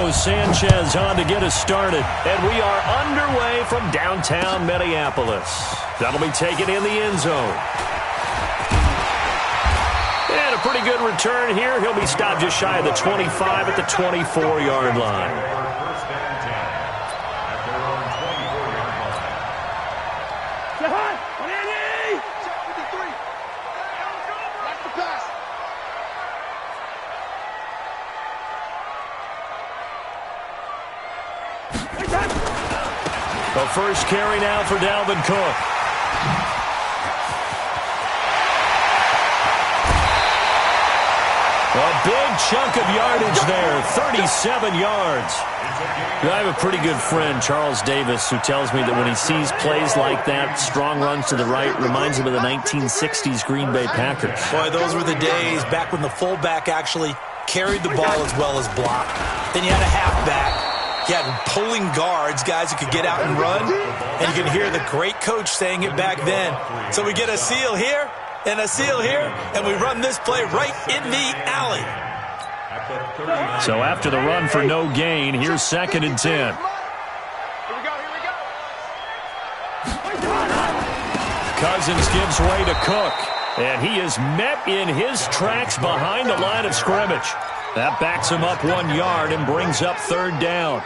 Marco Sanchez on to get us started. And we are underway from downtown Minneapolis. That'll be taken in the end zone. And a pretty good return here. He'll be stopped just shy of the 25 at the 24-yard line. The first carry now for Dalvin Cook. A big chunk of yardage there, 37 yards. I have a pretty good friend, Charles Davis, who tells me that when he sees plays like that, strong runs to the right, reminds him of the 1960s Green Bay Packers. Boy, those were the days back when the fullback actually carried the ball as well as blocked. Then you had a halfback. You had pulling guards, guys who could get out and run. And you can hear the great coach saying it back then. So we get a seal here and a seal here, and we run this play right in the alley. So after the run for no gain, here's 2nd and 10. Cousins gives way to Cook. And he is met in his tracks behind the line of scrimmage. That backs him up 1 yard and brings up 3rd down.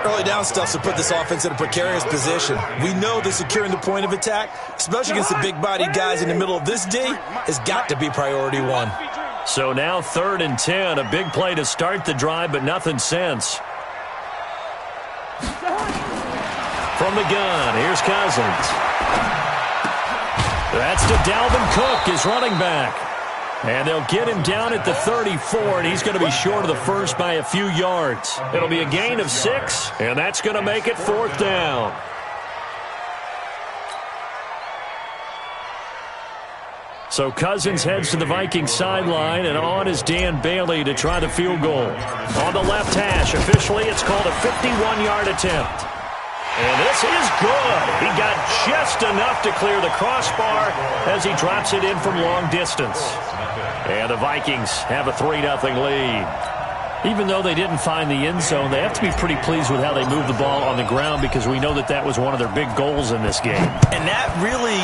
Early down stuff to put this offense in a precarious position. We know that securing the point of attack, especially against the big-bodied guys in the middle of this D, has got to be priority 1. So now 3rd and 10, a big play to start the drive, but nothing since. From the gun, here's Cousins. That's to Dalvin Cook, his running back. And they'll get him down at the 34, and he's going to be short of the first by a few yards. It'll be a gain of 6, and that's going to make it 4th down. So Cousins heads to the Vikings sideline, and on is Dan Bailey to try the field goal. On the left hash, officially it's called a 51-yard attempt. And this is good. He got just enough to clear the crossbar as he drops it in from long distance. And the Vikings have a 3-0 lead. Even though they didn't find the end zone, they have to be pretty pleased with how they moved the ball on the ground because we know that that was one of their big goals in this game. And that really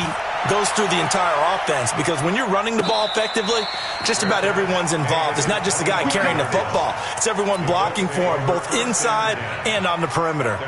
goes through the entire offense because when you're running the ball effectively, just about everyone's involved. It's not just the guy carrying the football. It's everyone blocking for him, both inside and on the perimeter.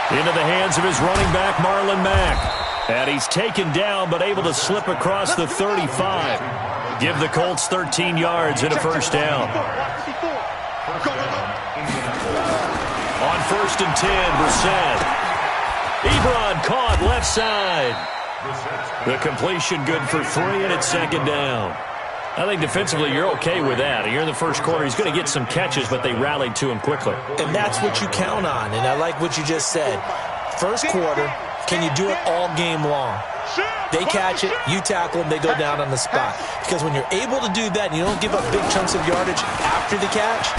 Into the hands of his running back, Marlon Mack. And he's taken down, but able to slip across the 35. Give the Colts 13 yards and a 1st down. On 1st and 10, Brissett. Ebron caught left side. The completion good for 3, and it's 2nd down. I think defensively you're okay with that. Here in the first quarter, he's going to get some catches, but they rallied to him quickly. And that's what you count on, and I like what you just said. First quarter, can you do it all game long? They catch it, you tackle them, they go down on the spot. Because when you're able to do that and you don't give up big chunks of yardage after the catch,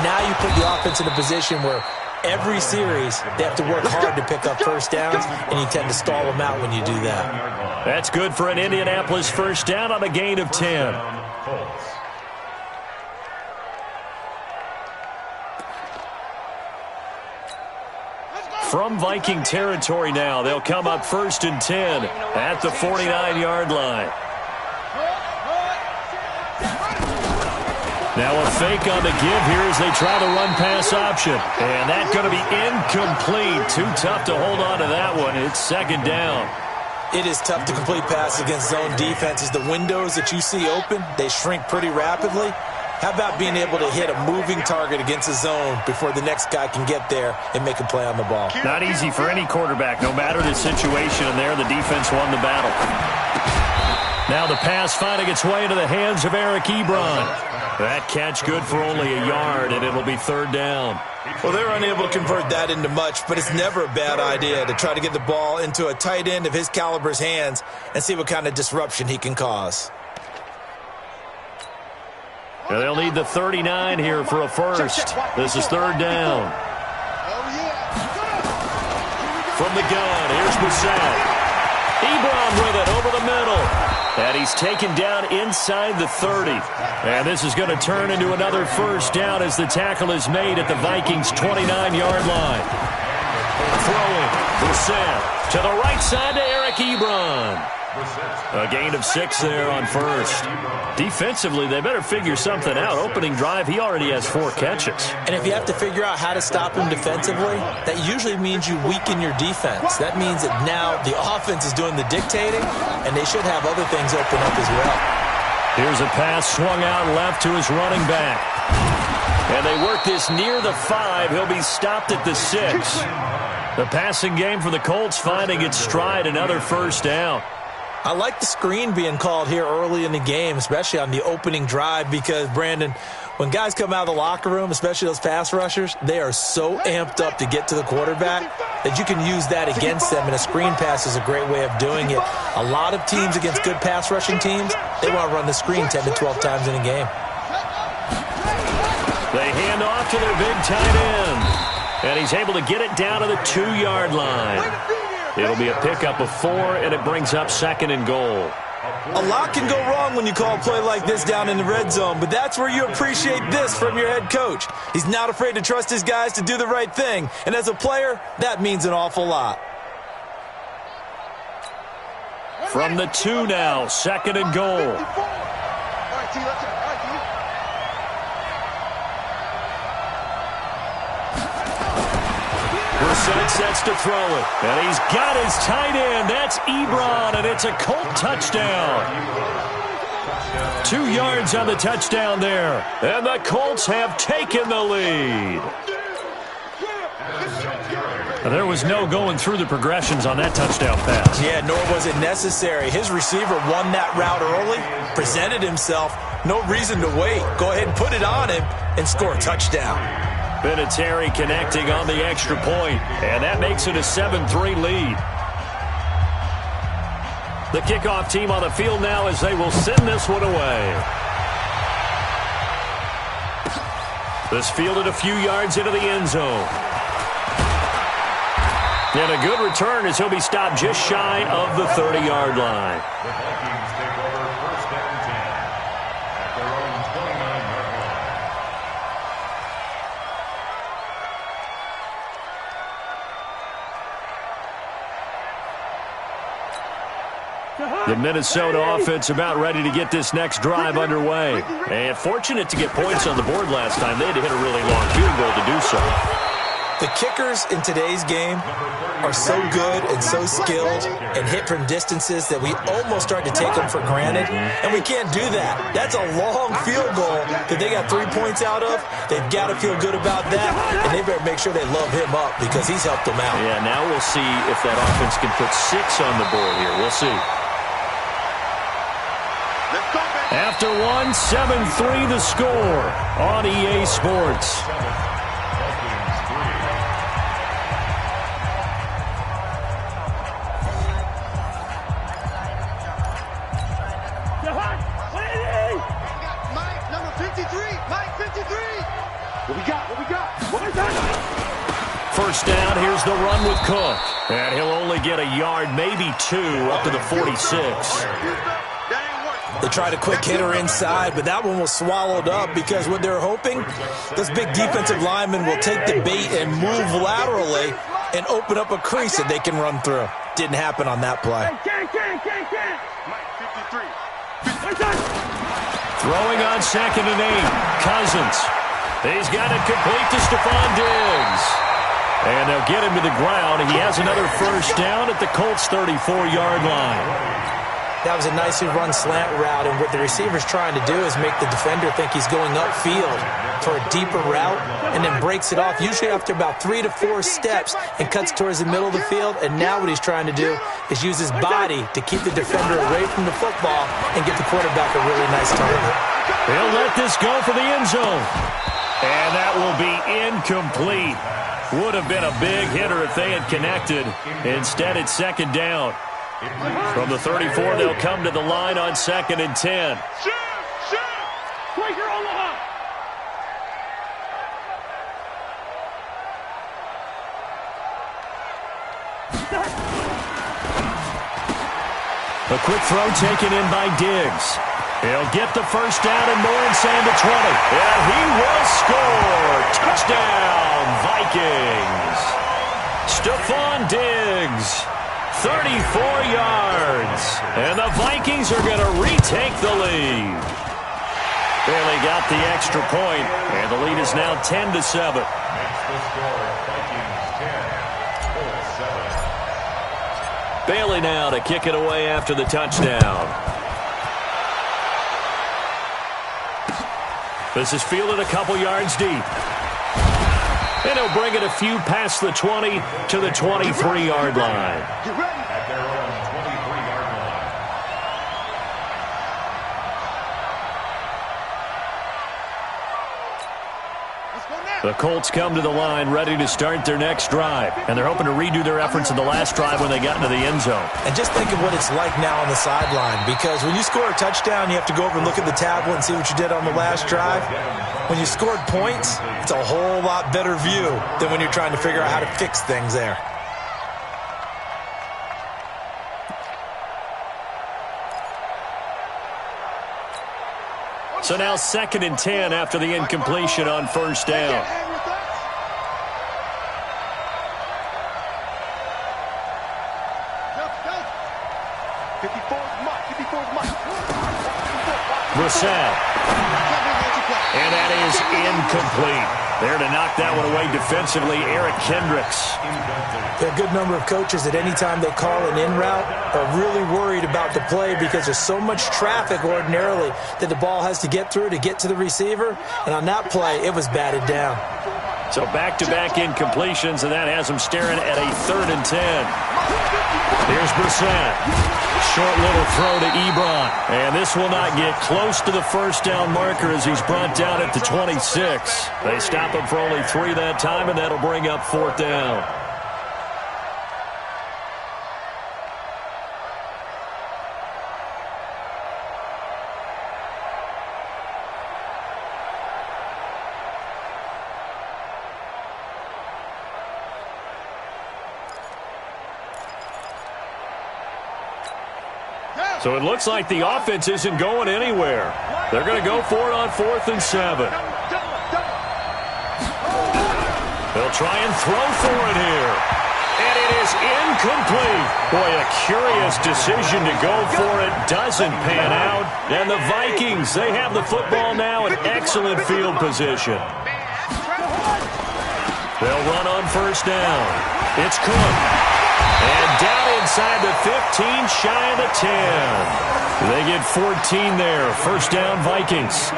now you put the offense in a position where every series they have to work hard to pick up 1st downs, and you tend to stall them out when you do that. That's good for an Indianapolis 1st down on a gain of 10. From Viking territory now, they'll come up 1st and 10 at the 49-yard line. Now a fake on the give here as they try the run-pass option. And that's going to be incomplete. Too tough to hold on to that one. It's 2nd down. It is tough to complete passes against zone defenses. The windows that you see open, they shrink pretty rapidly. How about being able to hit a moving target against a zone before the next guy can get there and make a play on the ball? Not easy for any quarterback, no matter the situation. And there, the defense won the battle. Now the pass finding its way into the hands of Eric Ebron. That catch good for only a yard, and it'll be third down. Well, they're unable to convert that into much, but it's never a bad idea to try to get the ball into a tight end of his caliber's hands and see what kind of disruption he can cause. And they'll need the 39 here for a first. This is third down. From the gun, here's Brissett. Ebron with it over the middle. And he's taken down inside the 30. And this is going to turn into another first down as the tackle is made at the Vikings' 29-yard line. Throwing, Brissett to the right side to Eric Ebron. A gain of 6 there on first. Defensively, they better figure something out. Opening drive, he already has 4 catches. And if you have to figure out how to stop him defensively, that usually means you weaken your defense. That means that now the offense is doing the dictating, and they should have other things open up as well. Here's a pass swung out left to his running back. And they work this near the 5. He'll be stopped at the 6. The passing game for the Colts finding its stride, another first down. I like the screen being called here early in the game, especially on the opening drive, because, Brandon, when guys come out of the locker room, especially those pass rushers, they are so amped up to get to the quarterback that you can use that against them, and a screen pass is a great way of doing it. A lot of teams against good pass rushing teams, they want to run the screen 10 to 12 times in a game. They hand off to their big tight end, and he's able to get it down to the 2-yard line. It'll be a pickup of 4, and it brings up 2nd and goal. A lot can go wrong when you call a play like this down in the red zone, but that's where you appreciate this from your head coach. He's not afraid to trust his guys to do the right thing, and as a player, that means an awful lot. From the 2 now, 2nd and goal. Brissett sets to throw it. And he's got his tight end. That's Ebron, and it's a Colt touchdown. 2 yards on the touchdown there. And the Colts have taken the lead. There was no going through the progressions on that touchdown pass. Yeah, nor was it necessary. His receiver won that route early, presented himself. No reason to wait. Go ahead and put it on him and score a touchdown. Vinatieri connecting on the extra point, and that makes it a 7-3 lead. The kickoff team on the field now as they will send this one away. This fielded a few yards into the end zone. And a good return as he'll be stopped just shy of the 30-yard line. The Minnesota offense about ready to get this next drive underway. And fortunate to get points on the board last time. They had to hit a really long field goal to do so. The kickers in today's game are so good and so skilled and hit from distances that we almost start to take them for granted. And we can't do that. That's a long field goal that they got 3 points out of. They've got to feel good about that. And they better make sure they love him up because he's helped them out. Yeah, now we'll see if that offense can put 6 on the board here. We'll see. After 1, 7-3 the score on EA Sports. First down, here's the run with Cook. And he'll only get a yard, maybe 2, up to the 46. They tried a quick hitter inside, but that one was swallowed up because what they're hoping, those big defensive linemen will take the bait and move laterally and open up a crease that they can run through. Didn't happen on that play. Throwing on 2nd and 8, Cousins. He's got it complete to Stephon Diggs. And they'll get him to the ground. He has another first down at the Colts' 34-yard line. That was a nicely run slant route, and what the receiver's trying to do is make the defender think he's going upfield for a deeper route and then breaks it off, usually after about 3 to 4 steps, and cuts towards the middle of the field. And now what he's trying to do is use his body to keep the defender away from the football and get the quarterback a really nice target. He'll let this go for the end zone. And that will be incomplete. Would have been a big hitter if they had connected. Instead, it's second down. From the 34, they'll come to the line on 2nd and 10. A quick throw taken in by Diggs. He'll get the first down and more inside the 20. And he will score. Touchdown, Vikings. Stephon Diggs. 34 yards. And the Vikings are going to retake the lead. Barely got the extra point, and the lead is now 10-7. Bailey now to kick it away after the touchdown. This is fielded a couple yards deep. And he'll bring it a few past the 20 to the 23-yard line. At their own 23-yard line. The Colts come to the line ready to start their next drive. And they're hoping to redo their efforts in the last drive when they got into the end zone. And just think of what it's like now on the sideline, because when you score a touchdown, you have to go over and look at the tablet and see what you did on the last drive. When you scored points, it's a whole lot better view than when you're trying to figure out how to fix things there. So now 2nd and 10 after the incompletion on first down. Brissett. And that is incomplete. There to knock that one away defensively, Eric Kendricks. There are a good number of coaches that any time they call an in route are really worried about the play because there's so much traffic ordinarily that the ball has to get through to get to the receiver. And on that play, it was batted down. So back-to-back incompletions, and that has him staring at a 3rd and 10. Here's Brissett. Short little throw to Ebron. And this will not get close to the first down marker as he's brought down at the 26. They stop him for only 3 that time, and that'll bring up 4th down. So it looks like the offense isn't going anywhere. They're going to go for it on 4th and 7. They'll try and throw for it here. And it is incomplete. Boy, a curious decision to go for it. Doesn't pan out. And the Vikings, they have the football now in excellent field position. They'll run on first down. It's Cook. And down inside the 15, shy of the 10. They get 14 there. First down, Vikings.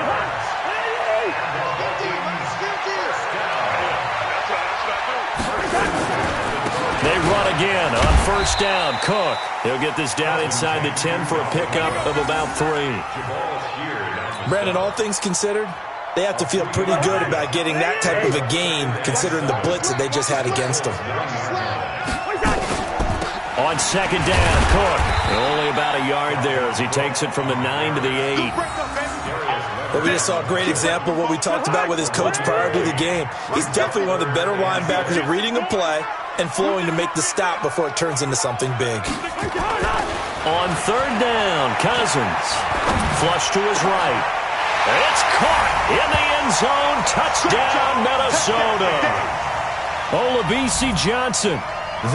They run again on first down. Cook. He'll get this down inside the 10 for a pickup of about 3. Brandon, all things considered, they have to feel pretty good about getting that type of a gain considering the blitz that they just had against them. On second down, Cook. Only about a yard there as he takes it from the 9 to the 8. But we just saw a great example of what we talked about with his coach prior to the game. He's definitely one of the better linebackers at reading a play and flowing to make the stop before it turns into something big. On third down, Cousins. Flush to his right. And it's caught in the end zone. Touchdown, Minnesota. Olabisi Johnson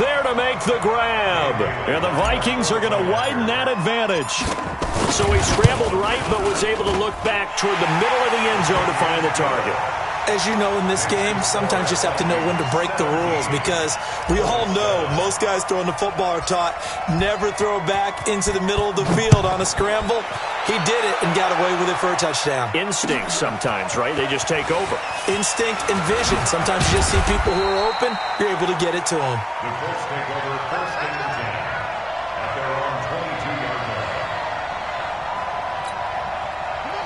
there to make the grab. And the Vikings are going to widen that advantage. So he scrambled right but was able to look back toward the middle of the end zone to find the target. as you know in this game, sometimes you just have to know when to break the rules, because we all know most guys throwing the football are taught never throw back into the middle of the field on a scramble. He did it and got away with it for a touchdown. Instinct sometimes, right? They just take over. Instinct and vision. Sometimes you just see people who are open, you're able to get it to them. The Colts take over first and 10 at their own 22-yard line.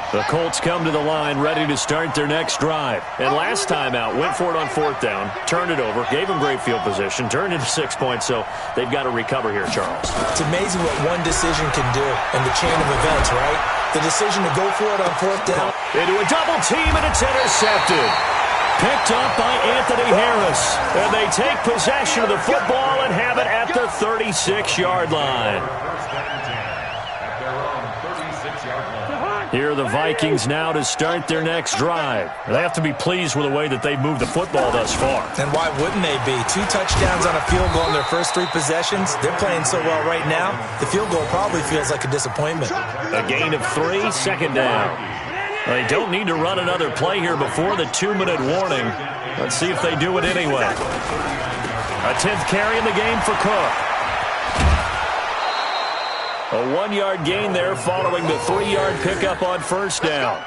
The Colts come to the line ready to start their next drive. And last time out, went for it on fourth down, turned it over, gave them great field position, turned into 6 points, so they've got to recover here, Charles. It's amazing what one decision can do in the chain of events, right? The decision to go for it on fourth down. Into a double team, and it's intercepted. Picked up by Anthony Harris. And they take possession of the football and have it at the 36-yard line. First and 10 at their own 36-yard line. Here are the Vikings now to start their next drive. They have to be pleased with the way that they've moved the football thus far. And why wouldn't they be? 2 touchdowns on a field goal in their first 3 possessions. They're playing so well right now, the field goal probably feels like a disappointment. A gain of 3, second down. They don't need to run another play here before the 2-minute warning. Let's see if they do it anyway. A 10th carry in the game for Cook. A 1-yard gain there following the 3-yard pickup on first down.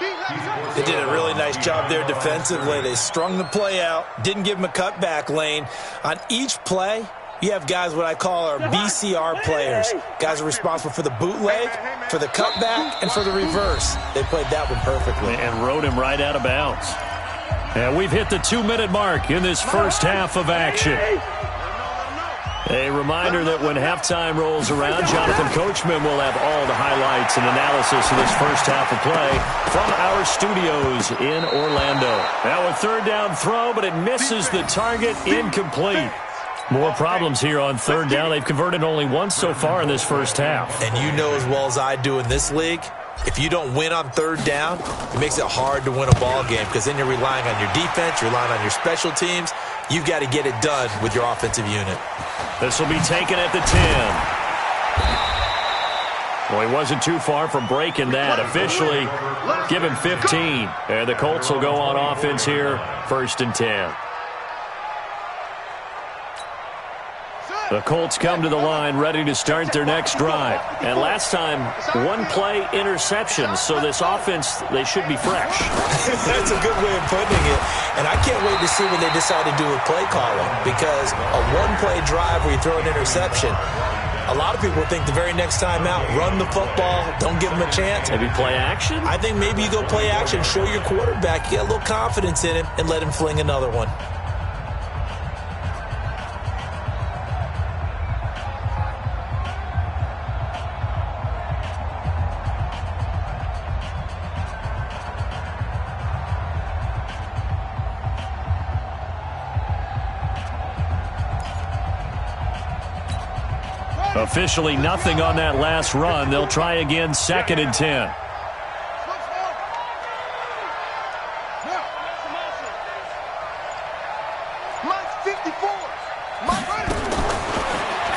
They did a really nice job there defensively. They strung the play out, didn't give them a cutback lane. On each play, you have guys what I call our BCR players. Guys are responsible for the bootleg, for the cutback, and for the reverse. They played that one perfectly. And rode him right out of bounds. And we've hit the 2-minute mark in this first half of action. A reminder that when halftime rolls around, Jonathan Coachman will have all the highlights and analysis of this first half of play from our studios in Orlando. Now a third down throw, but it misses the target, incomplete. More problems here on third down. They've converted only once so far in this first half. And you know as well as I do in this league, if you don't win on third down, it makes it hard to win a ball game, because then you're relying on your defense, you're relying on your special teams. You've got to get it done with your offensive unit. This will be taken at the 10. Well, he wasn't too far from breaking that. Officially, give him 15. And the Colts will go on offense here, first and 10. The Colts come to the line ready to start their next drive. And last time, 1-play interception. So this offense, they should be fresh. That's a good way of putting it. And I can't wait to see what they decide to do with play calling, because a 1-play drive where you throw an interception, a lot of people think the very next time out, run the football, don't give them a chance. Maybe play action? I think maybe you go play action, show your quarterback, get a little confidence in him, and let him fling another one. Officially nothing on that last run. They'll try again, second and 10.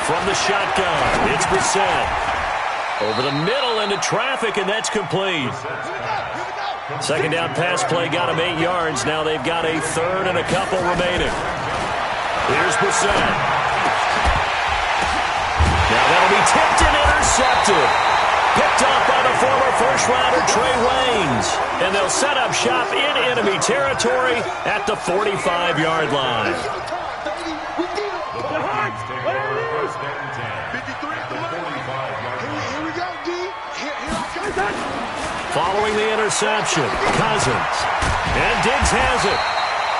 From the shotgun, it's Brissett. Over the middle into traffic, and that's complete. Second down pass play got him 8 yards. Now they've got a third and a couple remaining. Here's Brissett. Now that'll be tipped and intercepted. Picked up by the former first-rounder Trey Waynes. And they'll set up shop in enemy territory at the 45-yard line. Following the interception, Cousins. And Diggs has it.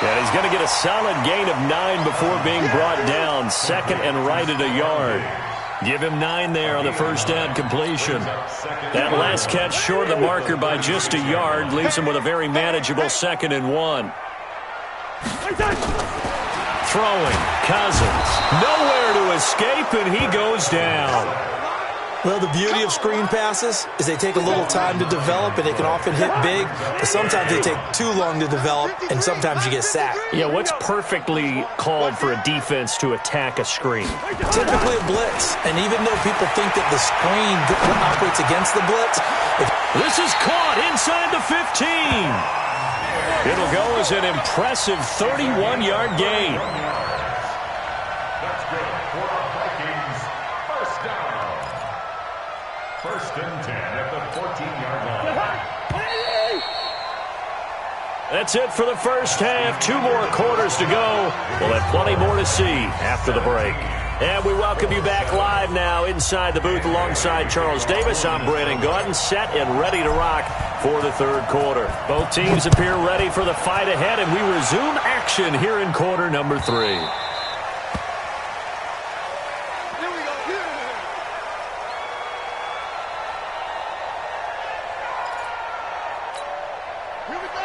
And he's going to get a solid gain of 9 before being brought down. Second and right at a yard. Give him 9 there on the first down completion. That last catch short of the marker by just a yard leaves him with a very manageable second and 1. Throwing, Cousins. Nowhere to escape, and he goes down. Well, the beauty of screen passes is they take a little time to develop, and they can often hit big, but sometimes they take too long to develop, and sometimes you get sacked. Yeah, what's perfectly called for a defense to attack a screen? Typically a blitz, and even though people think that the screen operates against the blitz, this is caught inside the 15. It'll go as an impressive 31-yard gain. That's good for our Vikings. First down. First and 10 at the 14-yard line. That's it for the first half. 2 more quarters to go. We'll have plenty more to see after the break. And we welcome you back live now inside the booth alongside Charles Davis. I'm Brandon Gaudin, set and ready to rock for the third quarter. Both teams appear ready for the fight ahead, and we resume action here in quarter number 3.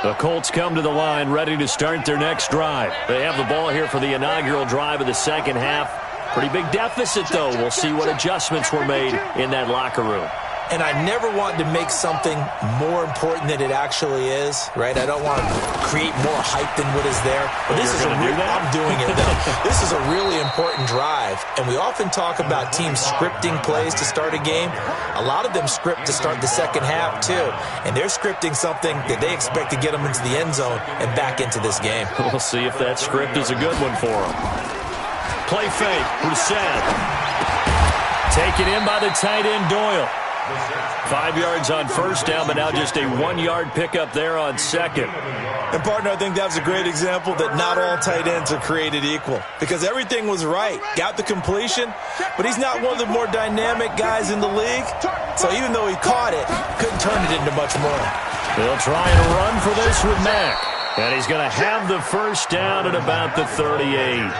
The Colts come to the line ready to start their next drive. They have the ball here for the inaugural drive of the second half. Pretty big deficit, though. We'll see what adjustments were made in that locker room. And I never want to make something more important than it actually is, right? I don't want to create more hype than what is there. But this is I'm doing it, though. This is a really important drive. And we often talk about teams scripting plays to start a game. A lot of them script to start the second half, too. And they're scripting something that they expect to get them into the end zone and back into this game. We'll see if that script is a good one for them. Play fake. Brissett. Taken in by the tight end, Doyle. 5 yards on first down, but now just a 1-yard pickup there on second. And, partner, I think that was a great example that not all tight ends are created equal, because everything was right. Got the completion, but he's not one of the more dynamic guys in the league. So even though he caught it, couldn't turn it into much more. They'll try and run for this with Mack. And he's going to have the first down at about the 38.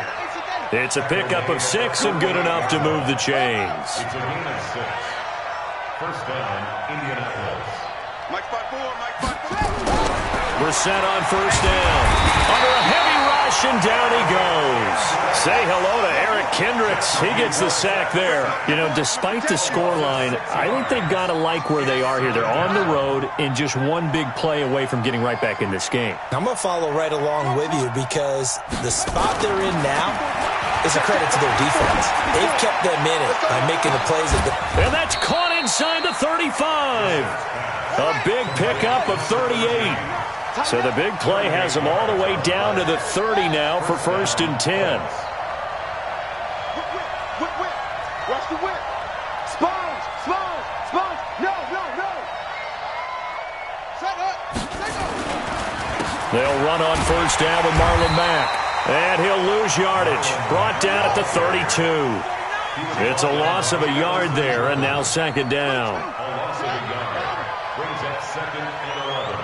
It's a pickup of 6 and good enough to move the chains. It's a gain of 6. First down, Indianapolis. Mike 5-4. Brissett on first down. Under a heavy rush, and down he goes. Say hello to Eric Kendricks. He gets the sack there. You know, despite the scoreline, I think they've got to like where they are here. They're on the road and just one big play away from getting right back in this game. I'm going to follow right along with you, because the spot they're in now is a credit to their defense. They've kept them in it by making the plays. And that's caught inside the 35. A big pickup of 38. So the big play has them all the way down to the 30 now for first and 10. Watch the whip. Sponge. No. Set up. They'll run on first down with Marlon Mack. And he'll lose yardage. Brought down at the 32. It's a loss of a yard there, and now second down. A loss of a yard. Brings up second and 11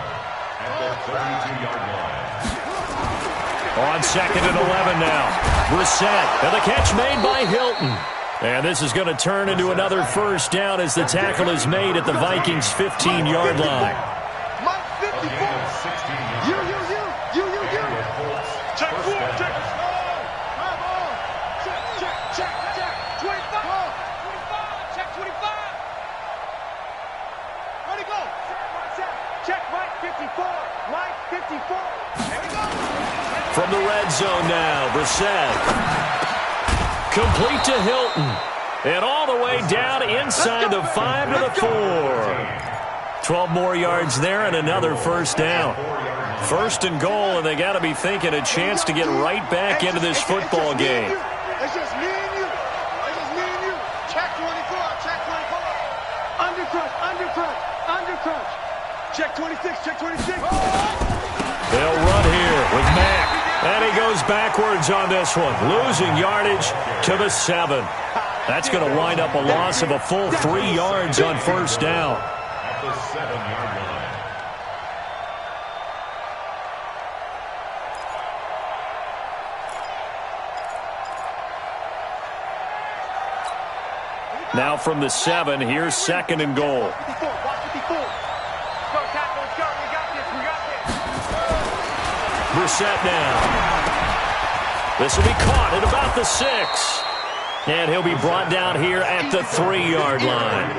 at the 32-yard line. On second and 11 now. Brissett, and the catch made by Hilton. And this is going to turn into another first down as the tackle is made at the Vikings' 15-yard line. Mike 54. You. Check 4, check. Check. 25. Check 25. Ready, go. Check Mike 54. Mike 54. There we go. From the red zone now, Brissett. Complete to Hilton. And all the way down inside the 5 to the 4. 12 more yards there and another first down. First and goal, and they got to be thinking a chance to get right back into this football game. It's just me and you. Check 24. Undercrunch. Check 26. They'll run here with Mack. And he goes backwards on this one, losing yardage to the 7. That's going to wind up a loss of a full 3 yards on first down. At the 7-yard line. Now from the 7, here's second and goal. Brissett now. This will be caught at about the 6. And he'll be brought down here at the 3-yard line.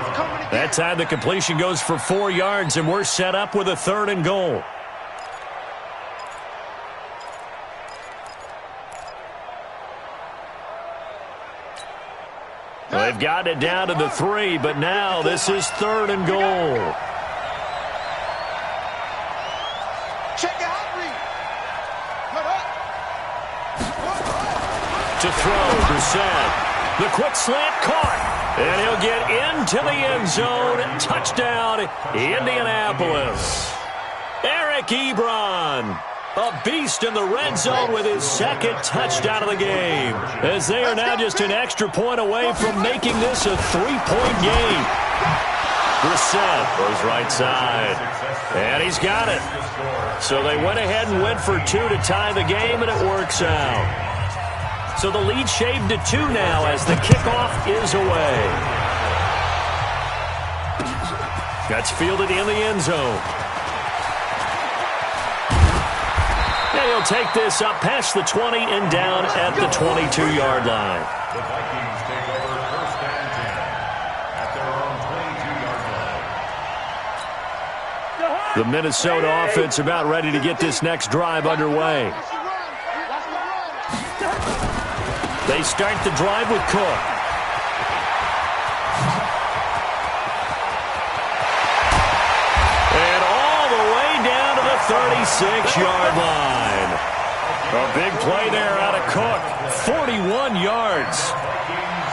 That time the completion goes for 4 yards, and we're set up with a third and goal. They've got it down to the 3, but now this is third and goal. Check out read. throw. Brissett. The quick slant caught. And he'll get into the end zone. Touchdown, Indianapolis. Eric Ebron, a beast in the red zone with his second touchdown of the game, as they are now just an extra point away from making this a 3-point game. Brissett goes right side, and he's got it. So they went ahead and went for 2 to tie the game, and it works out. So the lead shaved to 2 now as the kickoff is away. That's fielded in the end zone. And he'll take this up past the 20 and down at the 22-yard line. The Vikings take over first and 10 at their own 22-yard line. The Minnesota offense about ready to get this next drive underway. They start the drive with Cook. And all the way down to the 36-yard line. A big play there out of Cook. 41 yards.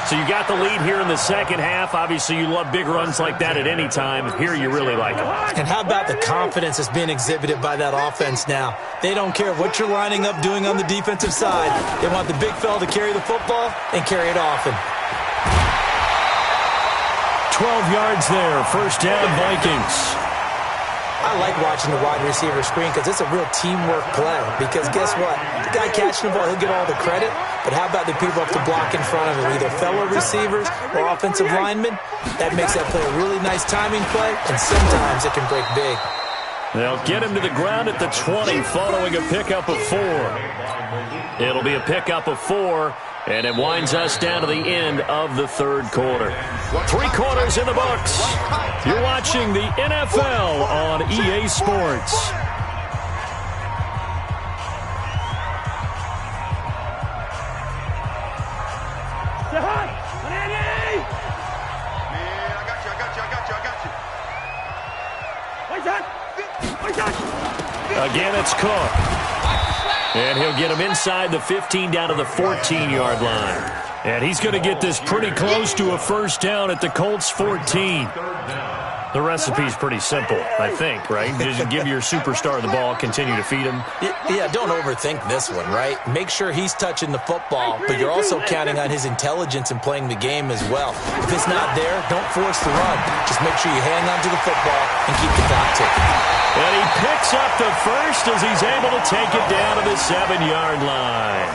So you got the lead here in the second half. Obviously, you love big runs like that at any time. Here you really like them. And how about the confidence that's being exhibited by that offense now? They don't care what you're lining up doing on the defensive side. They want the big fella to carry the football and carry it often. 12 yards there. First down, Vikings. I like watching the wide receiver screen because it's a real teamwork play. Because guess what? The guy catching the ball, he'll get all the credit. But how about the people up to block in front of him, either fellow receivers or offensive linemen? That makes that play a really nice timing play, and sometimes it can break big. They'll get him to the ground at the 20 following a pickup of 4. It'll be a pickup of 4, and it winds us down to the end of the third quarter. 3 quarters in the books. You're watching the NFL on EA Sports. Again, it's Cook. And he'll get him inside the 15 down to the 14-yard line. And he's going to get this pretty close to a first down at the Colts 14. The recipe's pretty simple, I think, right? Just give your superstar the ball, continue to feed him. Yeah, don't overthink this one, right? Make sure he's touching the football, but you're also counting on his intelligence in playing the game as well. If it's not there, don't force the run. Just make sure you hang on to the football and keep the clock ticking. And he picks up the first as he's able to take it down to the 7-yard line.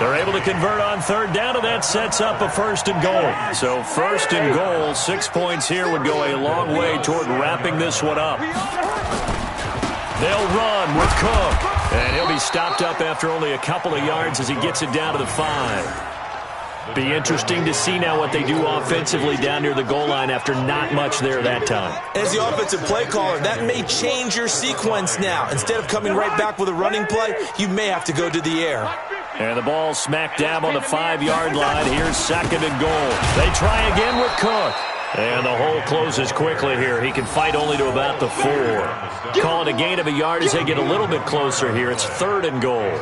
They're able to convert on third down, and that sets up a first and goal. So first and goal, 6 points here would go a long way toward wrapping this one up. They'll run with Cook, and he'll be stopped up after only a couple of yards as he gets it down to the 5. Be interesting to see now what they do offensively down near the goal line after not much there that time. As the offensive play caller, that may change your sequence now. Instead of coming right back with a running play, you may have to go to the air. And the ball smack dab on the 5-yard line. Here's second and goal. They try again with Cook. And the hole closes quickly here. He can fight only to about the 4. Call it a gain of a yard as they get a little bit closer here. It's third and goal.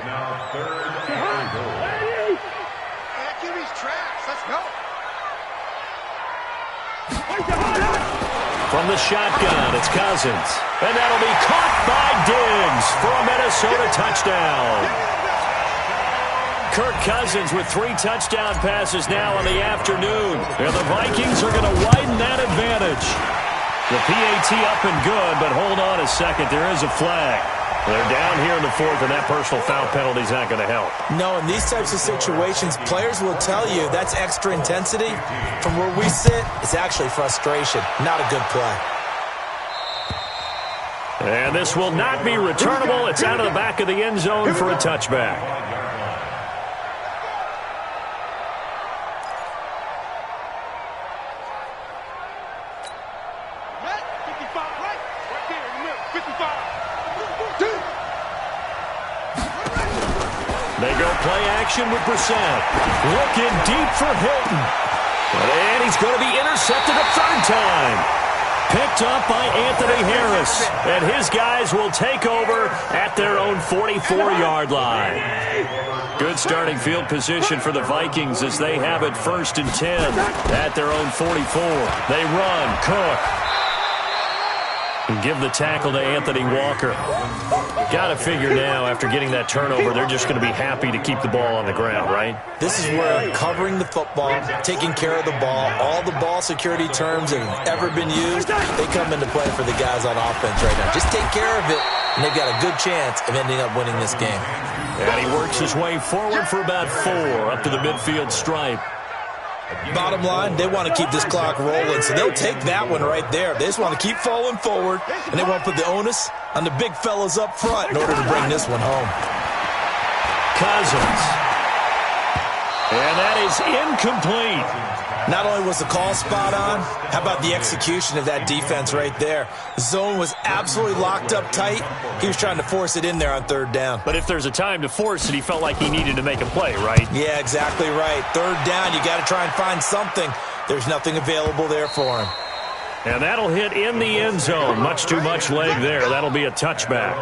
From the shotgun, it's Cousins. And that'll be caught by Diggs for a Minnesota touchdown. Kirk Cousins with 3 touchdown passes now in the afternoon. And the Vikings are going to widen that advantage. The PAT up and good, but hold on a second. There is a flag. They're down here in the 4th, and that personal foul penalty is not going to help. No, in these types of situations, players will tell you that's extra intensity. From where we sit, it's actually frustration, not a good play. And this will not be returnable. It's out of the back of the end zone for a touchback. They go play action with Brissett. Looking deep for Hilton. And he's going to be intercepted a third time. picked up by Anthony Harris. And his guys will take over at their own 44-yard line. Good starting field position for the Vikings as they have it 1st and 10 at their own 44. They run. Cook. And give the tackle to Anthony Walker. Got to figure now, after getting that turnover, they're just going to be happy to keep the ball on the ground, right? This is where covering the football, taking care of the ball, all the ball security terms that have ever been used, they come into play for the guys on offense right now. Just take care of it, and they've got a good chance of ending up winning this game. And he works his way forward for about 4 up to the midfield stripe. Bottom line, they want to keep this clock rolling, so they'll take that one right there. They just want to keep falling forward, and they want to put the onus on the big fellas up front in order to bring this one home. Cousins. And that is incomplete. Not only was the call spot on, how about the execution of that defense right there? The zone was absolutely locked up tight. He was trying to force it in there on 3rd down. But if there's a time to force it, he felt like he needed to make a play, right? Yeah, exactly right. 3rd down, you got to try and find something. There's nothing available there for him. And that'll hit in the end zone. Much too much leg there. That'll be a touchback.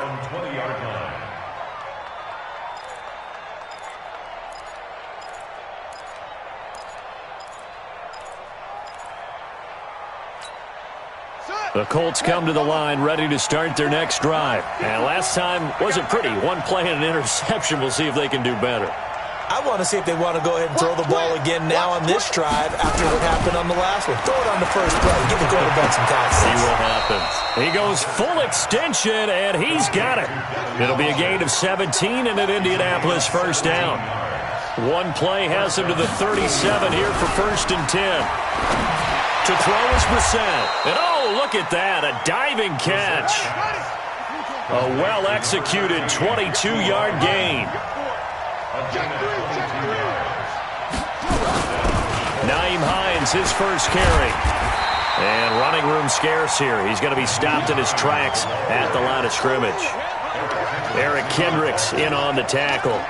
The Colts come to the line ready to start their next drive. And last time wasn't pretty. 1 play and an interception. We'll see if they can do better. I want to see if they want to go ahead and throw the ball again now on this drive after what happened on the last one. Throw it on the first play. Give the quarterback some time. See what happens. He goes full extension, and he's got it. It'll be a gain of 17 and an Indianapolis 1st down. 1 play has him to the 37 here for 1st and 10. To throw is Brissett. And oh, look at that, a diving catch. A well-executed 22-yard gain. Nyheim Hines, his first carry. And running room scarce here. He's going to be stopped in his tracks at the line of scrimmage. Eric Kendricks in on the tackle.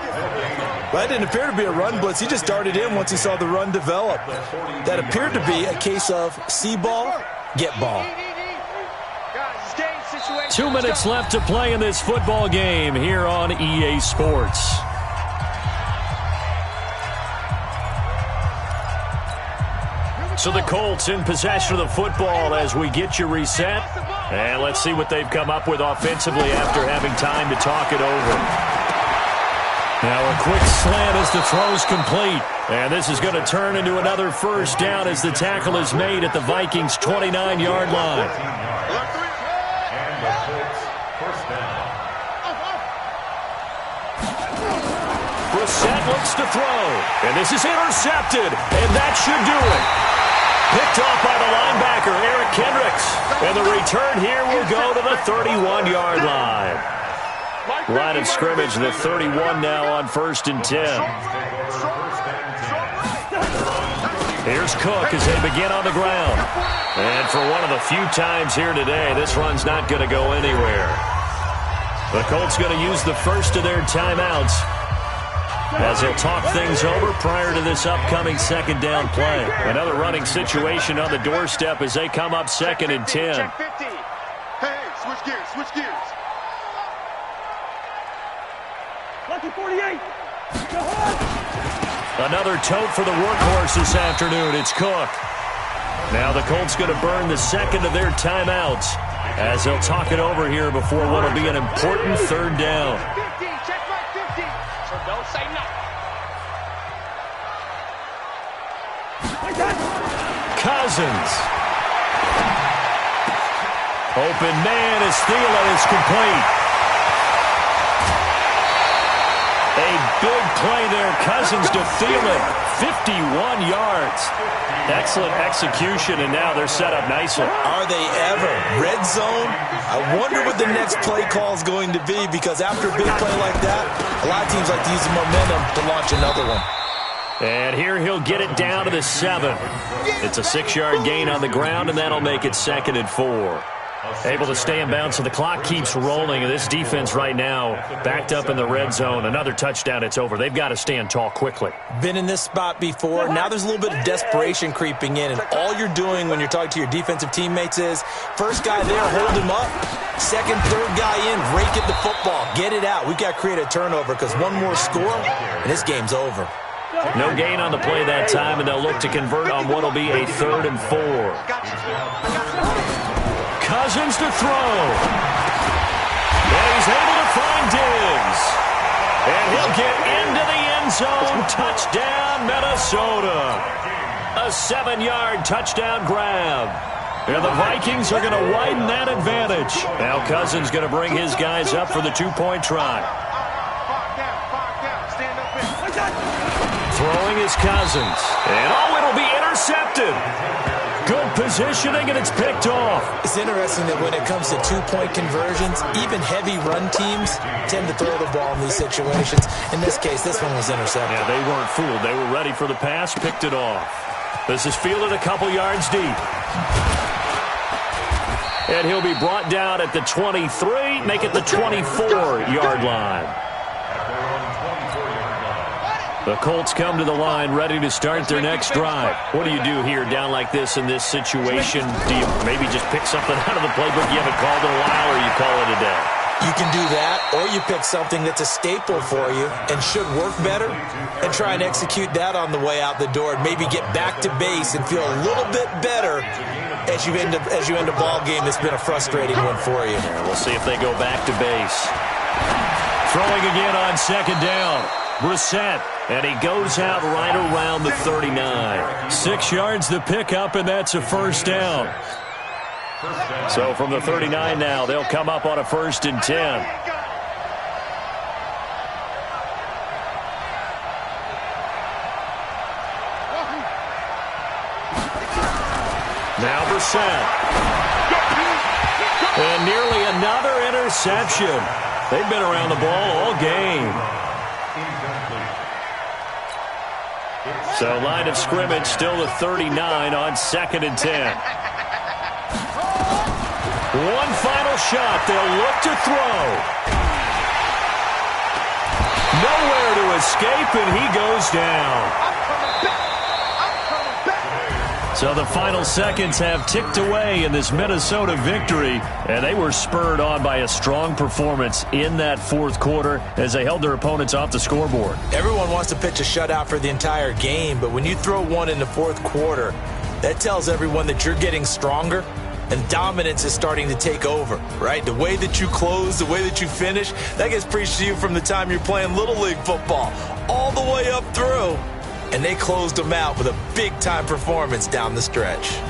Well, that didn't appear to be a run blitz. He just darted in once he saw the run develop. That appeared to be a case of see ball, get ball. 2 minutes left to play in this football game here on EA Sports. So the Colts in possession of the football as we get you reset. And let's see what they've come up with offensively after having time to talk it over. Now a quick slant as the throw's complete. And this is going to turn into another 1st down as the tackle is made at the Vikings' 29-yard line. Brissett looks to throw. And this is intercepted. And that should do it. Picked off by the linebacker, Eric Kendricks. And the return here will go to the 31-yard line. Line of scrimmage, the 31 now on 1st and 10. Here's Cook as they begin on the ground. And for one of the few times here today, this run's not going to go anywhere. The Colts going to use the first of their timeouts as they'll talk things over prior to this upcoming 2nd down play. Another running situation on the doorstep as they come up 2nd and 10. Check 50. Hey, switch gears, switch gears. Lucky 48. Another tote for the workhorse this afternoon. It's Cook. Now the Colts going to burn the 2nd of their timeouts as they'll talk it over here before what will be an important 3rd down. 50, check mark 50. So don't say nothing. Cousins. Open man as Thielen is complete. A big play there. Cousins to Thielen. 51 yards. Excellent execution, and now they're set up nicely. Are they ever? Red zone? I wonder what the next play call is going to be, because after a big play like that, a lot of teams like to use the momentum to launch another one. And here he'll get it down to the 7. It's a 6-yard gain on the ground, and that'll make it 2nd and 4. Able to stay in bounds, so the clock keeps rolling. And this defense right now backed up in the red zone. Another touchdown, it's over. They've got to stand tall quickly. Been in this spot before. Now there's a little bit of desperation creeping in. And all you're doing when you're talking to your defensive teammates is, first guy there, hold him up. Second, third guy in, rake at the football. Get it out. We've got to create a turnover because one more score, and this game's over. No gain on the play that time, and they'll look to convert on what will be a 3rd and 4. Cousins to throw. And he's able to find Diggs. And he'll get into the end zone. Touchdown, Minnesota. A 7-yard touchdown grab. And the Vikings are going to widen that advantage. Now Cousins going to bring his guys up for the 2-point try. Throwing is Cousins. And it'll be intercepted. Good positioning, and it's picked off. It's interesting that when it comes to 2-point conversions, even heavy run teams tend to throw the ball in these situations. In this case, this one was intercepted. Yeah, they weren't fooled. They were ready for the pass, picked it off. This is fielded a couple yards deep. And he'll be brought down at the 23, make it the 24-yard line. The Colts come to the line ready to start their next drive. What do you do here down like this in this situation? Do you maybe just pick something out of the playbook you haven't called in a while, or you call it a day? You can do that, or you pick something that's a staple for you and should work better and try and execute that on the way out the door and maybe get back to base and feel a little bit better as you end a ball game that's been a frustrating one for you. Yeah, we'll see if they go back to base. Throwing again on 2nd down. Brissett, and he goes out right around the 39. 6 yards the pickup, and that's a 1st down. So from the 39 now, they'll come up on a 1st and 10. Now Brissett. And nearly another interception. They've been around the ball all game. So line of scrimmage still the 39 on 2nd and 10. One final shot. They'll look to throw. Nowhere to escape, and he goes down. So the final seconds have ticked away in this Minnesota victory, and they were spurred on by a strong performance in that 4th quarter as they held their opponents off the scoreboard. Everyone wants to pitch a shutout for the entire game, but when you throw one in the 4th quarter, that tells everyone that you're getting stronger and dominance is starting to take over, right? The way that you close, the way that you finish, that gets preached to you from the time you're playing Little League football all the way up through. And they closed them out with a big-time performance down the stretch.